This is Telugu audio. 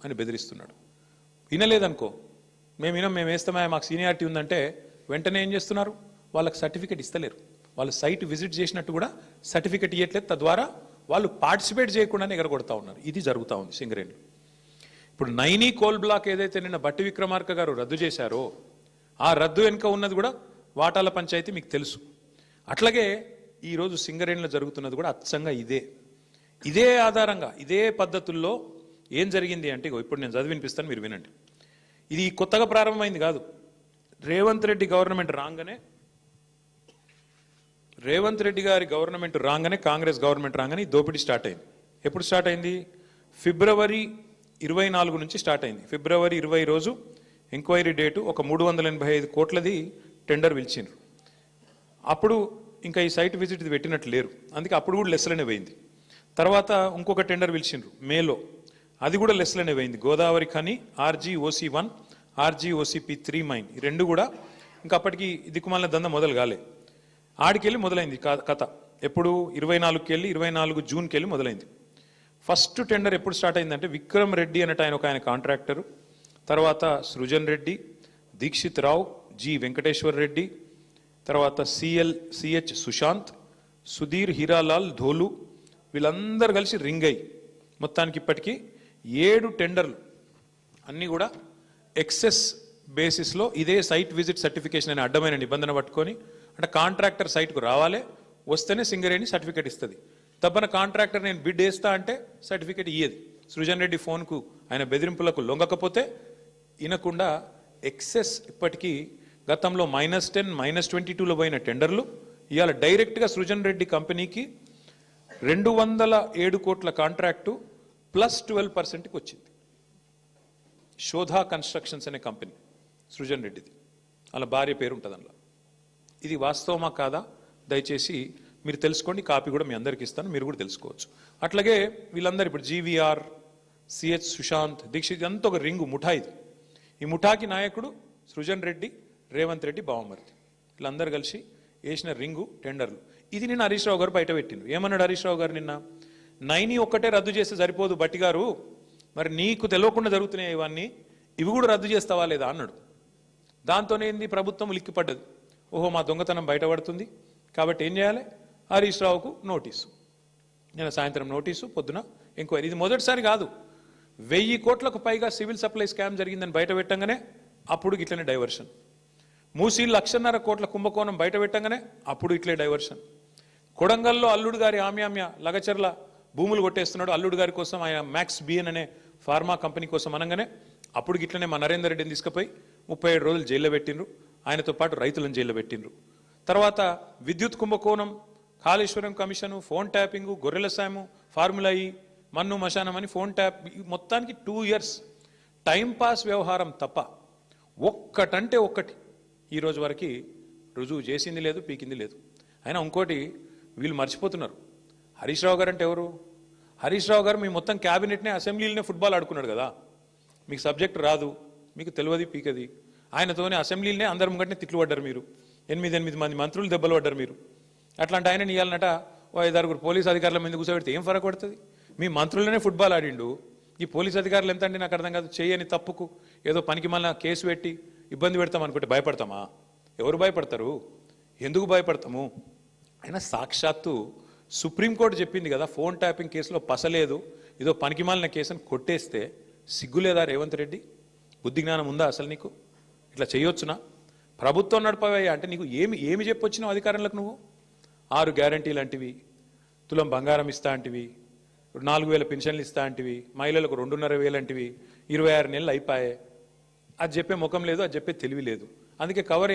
అని బెదిరిస్తున్నాడు. వినలేదనుకో, మేము వేస్తామా, మాకు సీనియారిటీ ఉందంటే వెంటనే ఏం చేస్తున్నారు, వాళ్ళకి సర్టిఫికెట్ ఇస్తలేరు. వాళ్ళు సైట్ విజిట్ చేసినట్టు కూడా సర్టిఫికెట్ ఇవ్వట్లేదు. తద్వారా వాళ్ళు పార్టిసిపేట్ చేయకుండానే ఎగరగొడతా ఉన్నారు. ఇది జరుగుతూ ఉంది సింగరేణిలో. ఇప్పుడు నైనీ కోల్ బ్లాక్ ఏదైతే నిన్న బట్టి విక్రమార్క గారు రద్దు చేశారో, ఆ రద్దు వెనుక ఉన్నది కూడా వాటాల పంచాయతీ మీకు తెలుసు. అట్లాగే ఈరోజు సింగరేణిలో జరుగుతున్నది కూడా అచ్చంగా ఇదే ఆధారంగా ఇదే పద్ధతుల్లో ఏం జరిగింది అంటే, ఇప్పుడు నేను చదివి వినిపిస్తాను, మీరు వినండి. ఇది కొత్తగా ప్రారంభమైంది కాదు. రేవంత్ రెడ్డి గారి గవర్నమెంట్ రాగానే కాంగ్రెస్ గవర్నమెంట్ రాగానే ఈ దోపిడీ స్టార్ట్ అయింది. ఎప్పుడు స్టార్ట్ అయింది? ఫిబ్రవరి 24 నుంచి స్టార్ట్ అయింది. ఫిబ్రవరి 20 రోజు ఎంక్వైరీ డేటు ఒక 385 కోట్లది టెండర్ పిలిచిండ్రు. అప్పుడు ఇంకా ఈ సైట్ విజిట్ ఇది పెట్టినట్టు లేరు, అందుకే అప్పుడు కూడా లెస్లనే పోయింది. తర్వాత ఇంకొక టెండర్ పిలిచిండ్రు మేలో, అది కూడా లెస్లనే పోయింది. Godavari Khani RGOC1 RGOCP3 mine, ఈ రెండు కూడా ఇంకా అప్పటికి దిక్కుమాలిన దంద మొదలు కాలే. ఆడికెళ్ళి మొదలైంది కథ. ఎప్పుడు 24కి వెళ్ళి 24 జూన్కి వెళ్ళి మొదలైంది. ఫస్ట్ టెండర్ ఎప్పుడు స్టార్ట్ అయిందంటే, విక్రమ్ రెడ్డి అన్నట్టు ఆయన కాంట్రాక్టరు, తర్వాత సృజన్ రెడ్డి, దీక్షిత్ రావు, జి వెంకటేశ్వర్ రెడ్డి, తర్వాత CH సుశాంత్, సుధీర్ హీరాలాల్ ధోలు, వీళ్ళందరూ కలిసి రింగ్ అయ్యి మొత్తానికి ఇప్పటికీ 7 టెండర్లు అన్నీ కూడా ఎక్సెస్ బేసిస్లో ఇదే సైట్ విజిట్ సర్టిఫికేషన్ అనే అడ్డమైన నిబంధన పట్టుకొని, అంటే కాంట్రాక్టర్ సైట్కు రావాలి, వస్తేనే సింగరేణి సర్టిఫికేట్ ఇస్తుంది. తప్పన కాంట్రాక్టర్ నేను బిడ్ వేస్తా అంటే సర్టిఫికేట్ ఇయ్యేది. సృజన్ రెడ్డి ఫోన్కు ఆయన బెదిరింపులకు లొంగకపోతే వినకుండా ఎక్సెస్ ఇప్పటికీ గతంలో -10 -22లో పోయిన టెండర్లు ఇవాళ డైరెక్ట్గా సృజన్ రెడ్డి కంపెనీకి 207 కోట్ల కాంట్రాక్టు +12%కి వచ్చింది. శోధా కన్స్ట్రక్షన్స్ అనే కంపెనీ సృజన్ రెడ్డిది, అలా భార్య పేరు ఉంటుంది అందులో. ఇది వాస్తవమా కాదా దయచేసి మీరు తెలుసుకోండి, కాపీ కూడా మీ అందరికి ఇస్తాను, మీరు కూడా తెలుసుకోవచ్చు. అట్లాగే వీళ్ళందరూ ఇప్పుడు GVR, CH సుశాంత్, దీక్షిత్, అంతా ఒక రింగు ముఠా. ఇది ఈ ముఠాకి నాయకుడు సృజన్ రెడ్డి, రేవంత్ రెడ్డి బావమరిది, వీళ్ళందరూ కలిసి వేసిన రింగు టెండర్లు. ఇది నిన్న హరీష్ రావు గారు బయట పెట్టిండ్రు. ఏమన్నాడు హరీష్ రావు గారు నిన్న? 9 ఒక్కటే రద్దు చేస్తే సరిపోదు బట్టి గారు, మరి నీకు తెలియకుండా జరుగుతున్నాయి ఇవన్నీ, ఇవి కూడా రద్దు చేస్తావా లేదా అన్నాడు. దాంతోనేంది ప్రభుత్వం లిక్కిపడ్డది. ఓహో, మా దొంగతనం బయటపడుతుంది కాబట్టి ఏం చేయాలి? హరీష్ రావుకు నోటీసు. నేను సాయంత్రం నోటీసు, పొద్దున ఎంక్వైరీ. ఇది మొదటిసారి కాదు. 1000 కోట్లకు పైగా సివిల్ సప్లై స్కామ్ జరిగిందని బయట పెట్టంగానే అప్పుడు ఇట్లనే డైవర్షన్. మూసీ 1.5 కోట్ల కుంభకోణం బయట పెట్టంగానే అప్పుడు ఇట్లే డైవర్షన్. కొడంగల్లో అల్లుడు గారి ఆమ్యామ్య లగచర్ల భూములు కొట్టేస్తున్నాడు అల్లుడు గారి కోసం, ఆయన మ్యాక్స్ బిఎన్ అనే ఫార్మా కంపెనీ కోసం అనగానే అప్పుడు ఇట్లనే మా నరేందర్ రెడ్డిని తీసుకుపోయి 37 రోజులు జైల్లో పెట్టిండ్రు. ఆయనతో పాటు రైతులను జైల్లో పెట్టిండ్రు. తర్వాత విద్యుత్ కుంభకోణం, కాళేశ్వరం కమిషను, ఫోన్ ట్యాపింగు, గొర్రెల సాము, ఫార్ములా ఈ, మన్ను మశానం అని ఫోన్ ట్యాప్, మొత్తానికి 2 years టైంపాస్ వ్యవహారం తప్ప ఒక్కటంటే ఒక్కటి ఈ రోజు వరకు రుజువు చేసింది లేదు, పీకింది లేదు. అయినా ఇంకోటి వీళ్ళు మర్చిపోతున్నారు. హరీష్ రావు గారు అంటే ఎవరు? హరీష్ రావు గారు మీ మొత్తం క్యాబినెట్నే అసెంబ్లీలోనే ఫుట్బాల్ ఆడుకున్నాడు కదా. మీకు సబ్జెక్ట్ రాదు, మీకు తెలియదు, పీకది. ఆయనతోనే అసెంబ్లీలోనే అందరి ముంగటనే తిట్లు పడ్డారు మీరు. 8 మంది మంత్రులు దెబ్బలు పడ్డారు మీరు. అట్లాంటి ఆయన ఇవ్వాలన్నట ఓ 5-6 పోలీసు అధికారుల మీద కూర్చోబెడితే ఏం ఫరక పడుతుంది? మీ మంత్రులనే ఫుట్బాల్ ఆడిండు, ఈ పోలీసు అధికారులు ఎంత అంటే నాకు అర్థం కాదు. చేయని తప్పుకు ఏదో పనికి మళ్ళీ కేసు పెట్టి ఇబ్బంది పెడతాం అనుకుంటే భయపడతామా? ఎవరు భయపడతారు? ఎందుకు భయపడతాము? అయినా సాక్షాత్తు సుప్రీంకోర్టు చెప్పింది కదా, ఫోన్ ట్యాపింగ్ కేసులో పసలేదు, ఏదో పనికి మాలిన కేసుని కొట్టేస్తే సిగ్గులేదా రేవంత్ రెడ్డి? బుద్ధి జ్ఞానం ఉందా అసలు నీకు? ఇట్లా చేయొచ్చునా? ప్రభుత్వం నడపవయ్యా అంటే నీకు ఏమి చెప్పొచ్చినావు అధికారంలోకి? నువ్వు 6 గ్యారంటీలు అంటివి, తులం బంగారం ఇస్తా అంటివి, 4000 పెన్షన్లు ఇస్తా అంటివి, మహిళలకు 2,500 అంటివి, 26 నెలలు అయిపోయాయి. అది చెప్పే ముఖం లేదు, అది చెప్పే తెలివి లేదు. అందుకే కవర్ ఏం